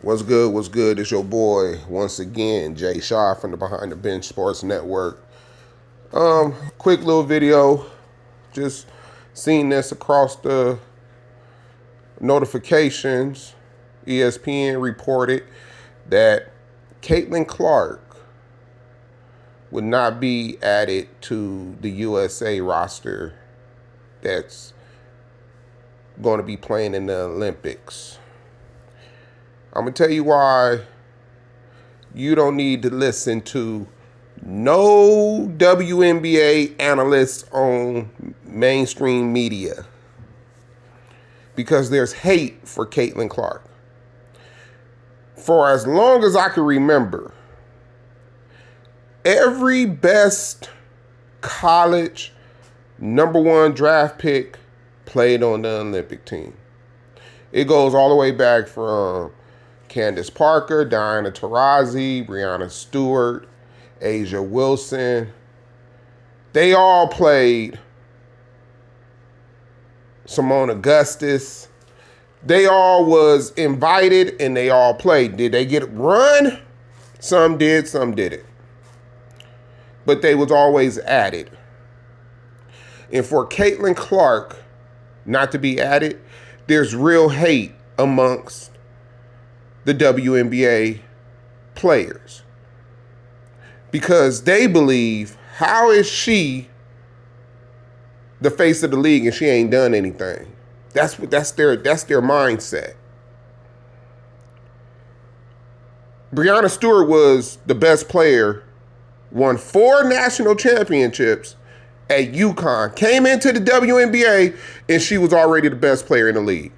What's good? What's good? It's your boy once again, Jay Shaw from the Behind the Bench Sports Network. Quick little video. Just seen this across the notifications. ESPN reported that Caitlin Clark would not be added to the USA roster that's going to be playing in the Olympics. I'm going to tell you why you don't need to listen to no WNBA analysts on mainstream media, because there's hate for Caitlin Clark. For as long as I can remember, every best college #1 draft pick played on the Olympic team. It goes all the way back from Candace Parker, Diana Taurasi, Breanna Stewart, Asia Wilson. They all played. Simone Augustus. They all was invited and they all played. Did they get run? Some did, some didn't. But they was always added. And for Caitlin Clark not to be added, there's real hate amongst the WNBA players, because they believe, how is she the face of the league and she ain't done anything? That's their mindset. Breanna Stewart was the best player, won 4 national championships at UConn, came into the WNBA, and she was already the best player in the league.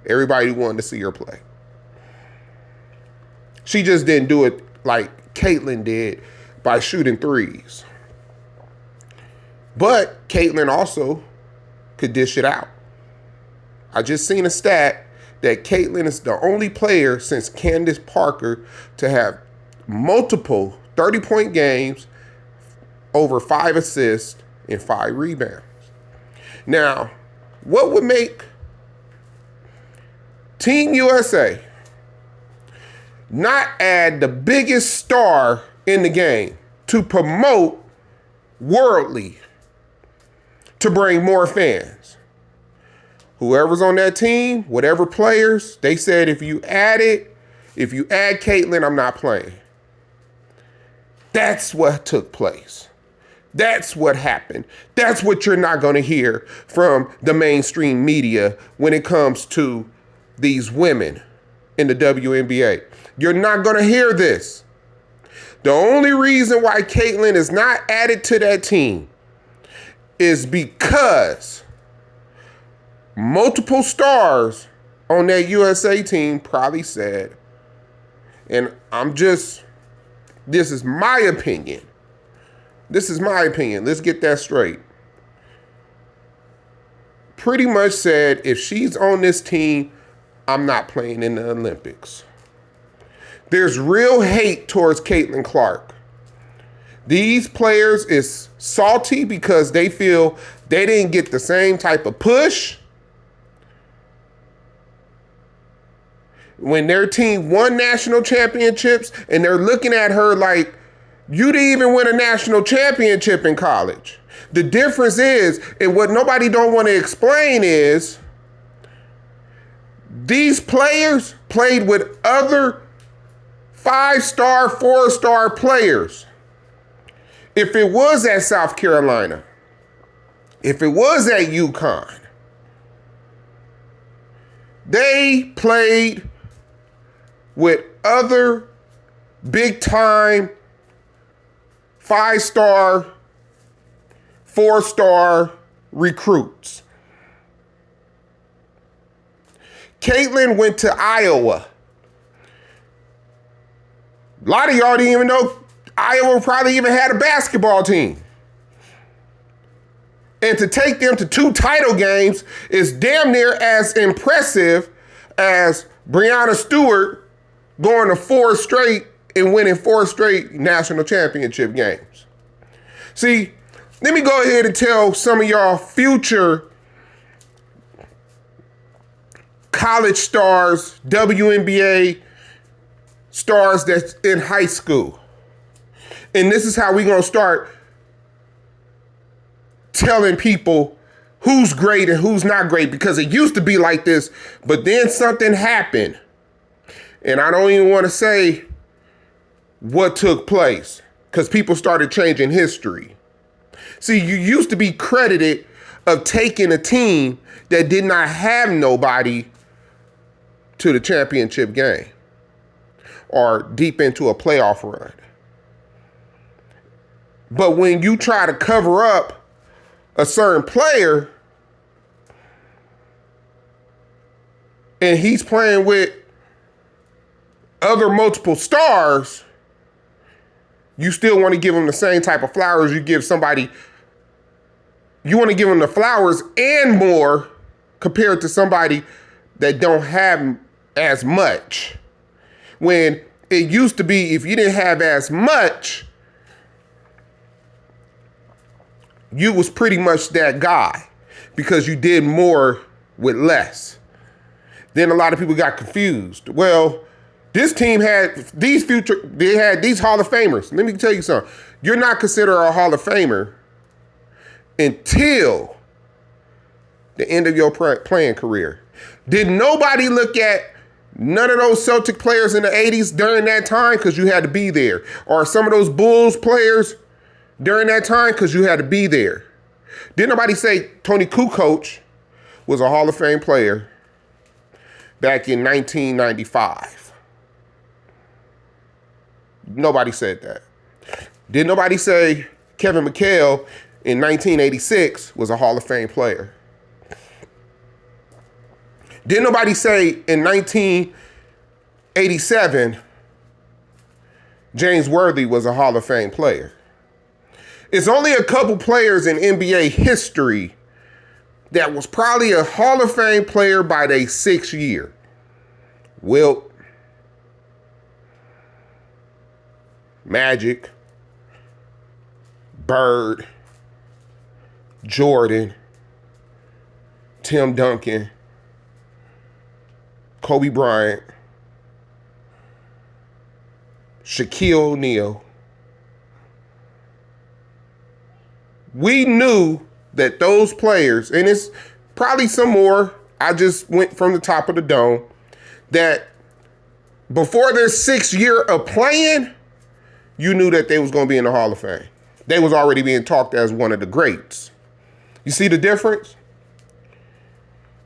Everybody wanted to see her play. She just didn't do it like Caitlin did by shooting threes. But Caitlin also could dish it out. I just seen a stat that Caitlin is the only player since Candace Parker to have multiple 30-point games, over 5 assists, and 5 rebounds. Now, what would make Team USA not add the biggest star in the game to promote worldly, to bring more fans? Whoever's on that team, whatever players, they said if you add Caitlin, I'm not playing. That's what took place. That's what happened. That's what you're not going to hear from the mainstream media when it comes to these women in the WNBA. You're not going to hear this. The only reason why Caitlin is not added to that team is because multiple stars on that USA team probably said, and this is my opinion. This is my opinion. Let's get that straight. Pretty much said, if she's on this team, I'm not playing in the Olympics. There's real hate towards Caitlin Clark. These players is salty because they feel they didn't get the same type of push when their team won national championships, and they're looking at her like, you didn't even win a national championship in college. The difference is, and what nobody don't want to explain is, these players played with other 5-star, 4-star players. If it was at South Carolina, if it was at UConn, they played with other big-time 5-star, 4-star recruits. Caitlin went to Iowa. A lot of y'all didn't even know Iowa probably even had a basketball team. And to take them to 2 title games is damn near as impressive as Breanna Stewart going to 4 straight and winning 4 straight national championship games. See, let me go ahead and tell some of y'all future college stars, WNBA stars that's in high school. And this is how we're going to start telling people who's great and who's not great, because it used to be like this, but then something happened. And I don't even want to say what took place, because people started changing history. See, you used to be credited of taking a team that did not have nobody to the championship game or deep into a playoff run. But when you try to cover up a certain player and he's playing with other multiple stars, you still want to give him the same type of flowers you give somebody. You want to give him the flowers and more compared to somebody that don't have as much. When it used to be, if you didn't have as much, you was pretty much that guy because you did more with less. Then a lot of people got confused. Well, this team had they had these Hall of Famers. Let me tell you something. You're not considered a Hall of Famer until the end of your playing career. Did nobody look at none of those Celtic players in the 80s during that time because you had to be there? Or some of those Bulls players during that time because you had to be there? Did nobody say Tony Kukoc was a Hall of Fame player back in 1995? Nobody said that. Did nobody say Kevin McHale in 1986 was a Hall of Fame player? Did nobody say in 1987 James Worthy was a Hall of Fame player? It's only a couple players in NBA history that was probably a Hall of Fame player by their 6th year. Wilt, Magic, Bird, Jordan, Tim Duncan, Kobe Bryant, Shaquille O'Neal. We knew that those players, and it's probably some more, I just went from the top of the dome, that before their 6th year of playing, you knew that they was going to be in the Hall of Fame. They was already being talked as one of the greats. You see the difference?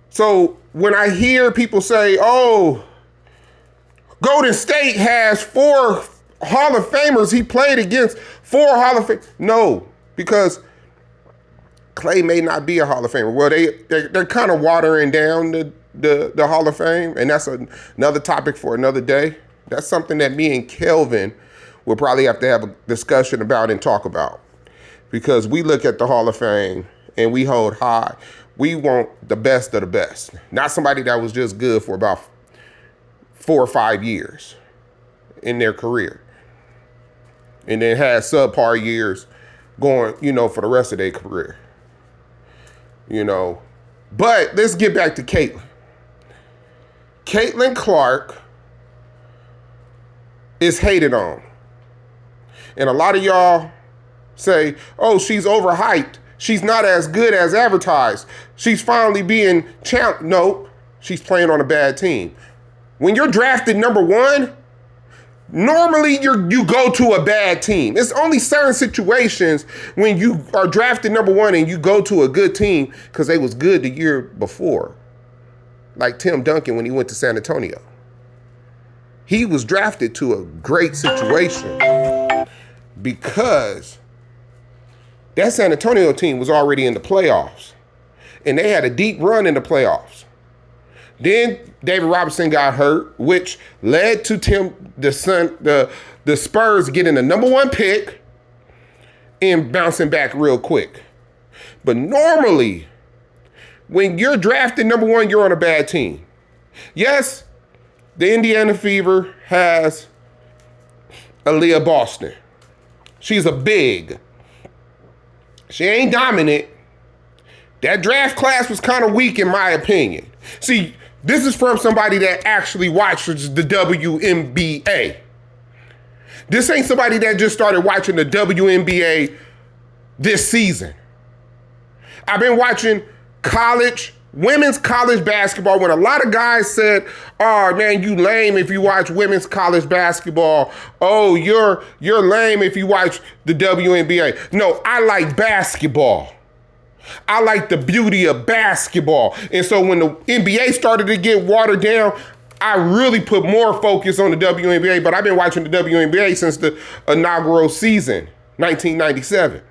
So when I hear people say, oh, Golden State has 4 Hall of Famers, he played against 4 Hall of Famers. No, because Clay may not be a Hall of Famer. Well, they're kind of watering down the Hall of Fame, and that's another topic for another day. That's something that me and Kelvin will probably have to have a discussion about and talk about, because we look at the Hall of Fame and we hold high. We want the best of the best, not somebody that was just good for about 4 or 5 years in their career and then had subpar years going, for the rest of their career. But let's get back to Caitlin. Caitlin Clark is hated on. And a lot of y'all say, oh, she's overhyped. She's not as good as advertised. She's finally being challenged. Nope, she's playing on a bad team. When you're drafted number 1, normally you go to a bad team. It's only certain situations when you are drafted number 1 and you go to a good team because they was good the year before. Like Tim Duncan when he went to San Antonio. He was drafted to a great situation because that San Antonio team was already in the playoffs. And they had a deep run in the playoffs. Then David Robinson got hurt, which led to the Spurs getting the number 1 pick and bouncing back real quick. But normally, when you're drafted number 1, you're on a bad team. Yes, the Indiana Fever has Aaliyah Boston. She's a big. She ain't dominant. That draft class was kind of weak in my opinion. See, This is from somebody that actually watches the WNBA. This ain't somebody that just started watching the WNBA this season. I've been watching women's college basketball when a lot of guys said, oh man, you lame if you watch women's college basketball. Oh, you're lame if you watch the WNBA. No, I like basketball. I like the beauty of basketball. And so when the NBA started to get watered down, I really put more focus on the WNBA, but I've been watching the WNBA since the inaugural season, 1997.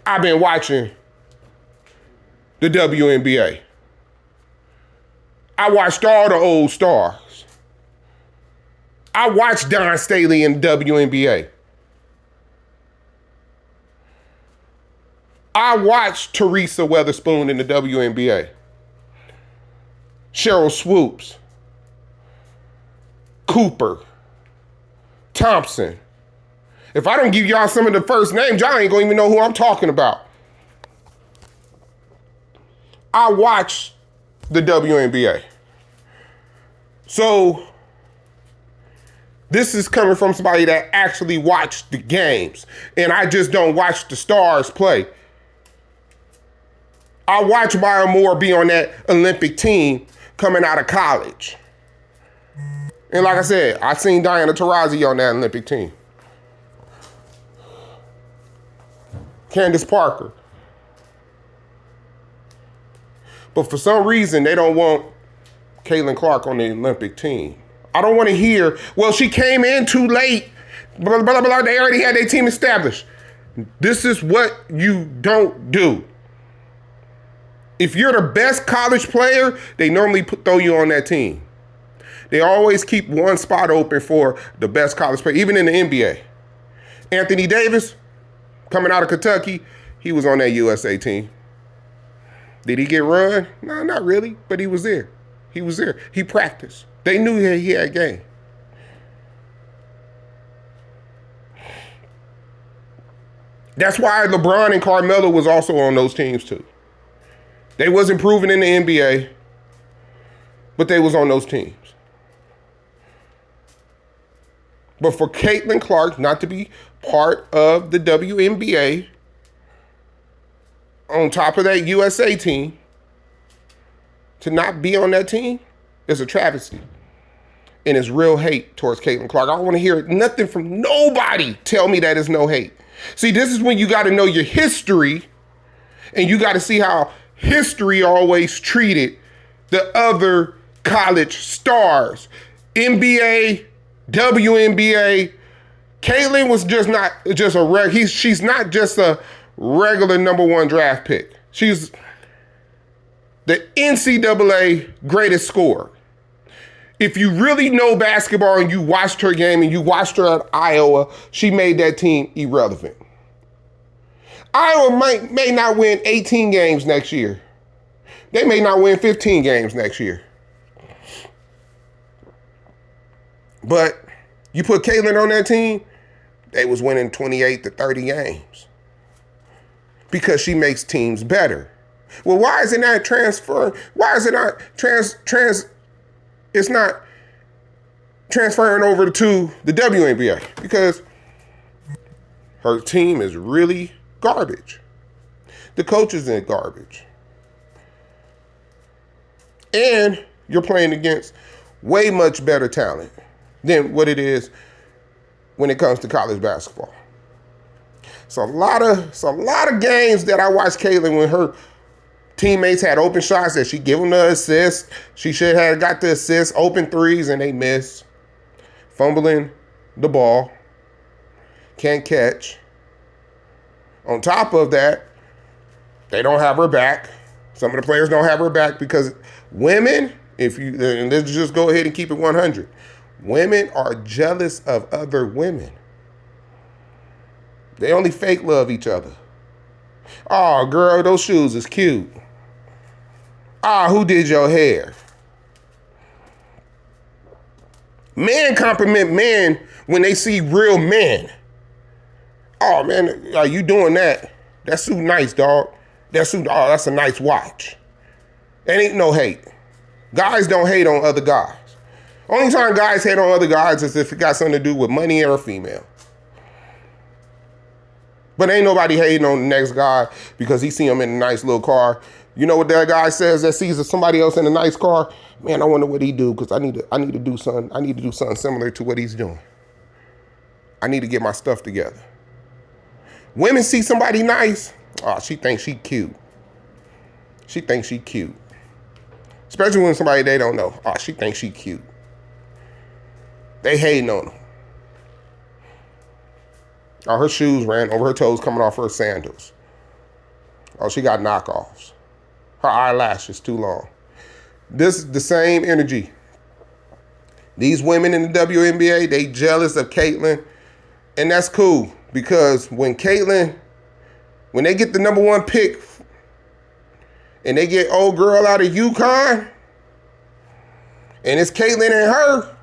I've been watching the WNBA. I watched all the old stars. I watched Don Staley in the WNBA. I watched Teresa Weatherspoon in the WNBA. Cheryl Swoops. Cooper. Thompson. If I don't give y'all some of the first names, y'all ain't gonna even know who I'm talking about. I watched the WNBA. So, this is coming from somebody that actually watched the games. And I just don't watch the stars play. I watched Maya Moore be on that Olympic team coming out of college. And like I said, I seen Diana Taurasi on that Olympic team. Candace Parker. But for some reason, they don't want Caitlin Clark on the Olympic team. I don't want to hear, well, she came in too late. Blah, blah, blah. They already had their team established. This is what you don't do. If you're the best college player, they normally throw you on that team. They always keep one spot open for the best college player, even in the NBA. Anthony Davis, coming out of Kentucky, he was on that USA team. Did he get run? No, not really, but he was there. He was there. He practiced. They knew he had game. That's why LeBron and Carmelo was also on those teams too. They wasn't proven in the NBA, but they was on those teams. But for Caitlin Clark not to be part of the WNBA, on top of that USA team, to not be on that team is a travesty. And it's real hate towards Caitlin Clark. I don't want to hear nothing from nobody tell me that is no hate. See, this is when you got to know your history, and you got to see how history always treated the other college stars. NBA, WNBA. Caitlin was just not just a she's not just a regular number one draft pick. She's the NCAA greatest scorer. If you really know basketball and you watched her game and you watched her at Iowa, she made that team irrelevant. Iowa may not win 18 games next year. They may not win 15 games next year. But you put Caitlin on that team, they was winning 28 to 30 games. Because she makes teams better. Well, why is it not transferring? Why is it not it's not transferring over to the WNBA? Because her team is really garbage. The coaches are garbage. And you're playing against way much better talent than what it is when it comes to college basketball. So a lot of games that I watched Caitlin when her teammates had open shots that she give them the assist. She should have got the assist, open threes, and they miss. Fumbling the ball. Can't catch. On top of that, they don't have her back. Some of the players don't have her back because women, and let's just go ahead and keep it 100. Women are jealous of other women. They only fake love each other. Oh, girl, those shoes is cute. Who did your hair? Men compliment men when they see real men. Oh, man, are you doing that? That suit nice, dog. That's a nice watch. That ain't no hate. Guys don't hate on other guys. Only time guys hate on other guys is if it got something to do with money or a female. But ain't nobody hating on the next guy because he see him in a nice little car. You know what that guy says that sees somebody else in a nice car? Man, I wonder what he do because I need to do something. I need to do something similar to what he's doing. I need to get my stuff together. Women see somebody nice. Oh, she thinks she cute. She thinks she cute. Especially when somebody they don't know. Oh, she thinks she cute. They hating on them. Oh, her shoes ran over her toes coming off her sandals. Oh, she got knockoffs. Her eyelashes too long. This is the same energy. These women in the WNBA, they jealous of Caitlyn. And that's cool because when they get the #1 pick and they get old girl out of UConn and it's Caitlyn and her,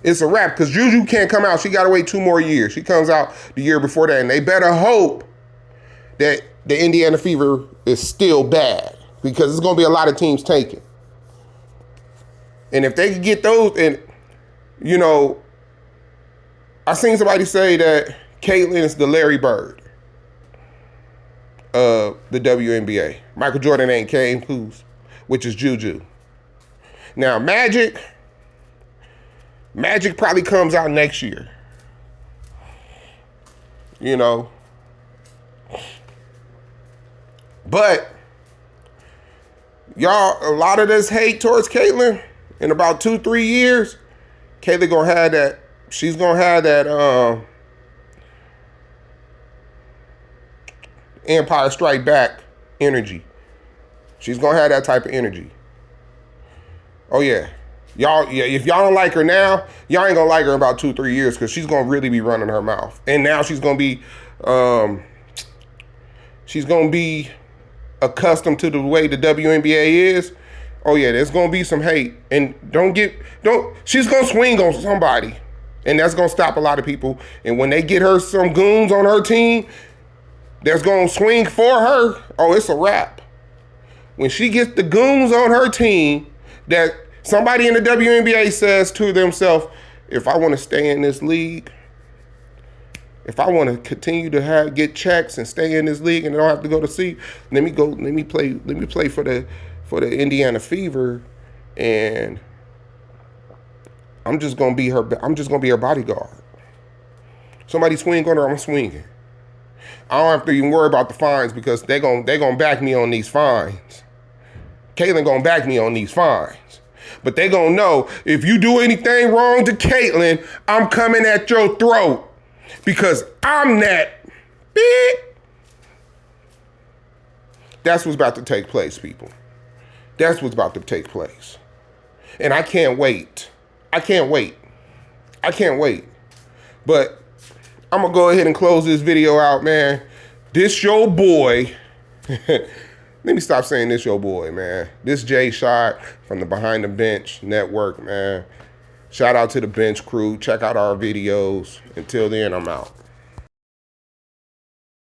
it's a wrap because Juju can't come out. She got to wait 2 more years. She comes out the year before that. And they better hope that the Indiana Fever is still bad because there's going to be a lot of teams taking. And if they can get those, and, you know, I seen somebody say that Caitlyn is the Larry Bird of the WNBA. Michael Jordan ain't came, which is Juju. Now, Magic probably comes out next year. You know. But, y'all, a lot of this hate towards Caitlyn, in about 2-3 years, Caitlyn gonna have that, she's gonna have that Empire Strike Back energy. She's gonna have that type of energy. Oh yeah. Y'all, yeah, if y'all don't like her now, y'all ain't gonna like her in about 2-3 years because she's gonna really be running her mouth. And now she's gonna be accustomed to the way the WNBA is. Oh yeah, there's gonna be some hate. And she's gonna swing on somebody. And that's gonna stop a lot of people. And when they get her some goons on her team that's gonna swing for her, oh, it's a wrap. When she gets the goons on her team that somebody in the WNBA says to themselves, if I want to stay in this league, if I want to continue to get checks and stay in this league and I don't have to go to sea, let me play for the Indiana Fever, and I'm just gonna be her bodyguard. Somebody swing on her, I'm swinging. I don't have to even worry about the fines because they gonna back me on these fines. Caitlyn gonna back me on these fines. But they gonna know if you do anything wrong to Caitlyn, I'm coming at your throat because I'm that big. That's what's about to take place, people. That's what's about to take place. And I can't wait. I can't wait. But I'm gonna go ahead and close this video out, man. This your boy. Let me stop saying this your boy, man. This Jay Shot from the Behind the Bench Network, man. Shout out to the Bench crew. Check out our videos. Until then, I'm out.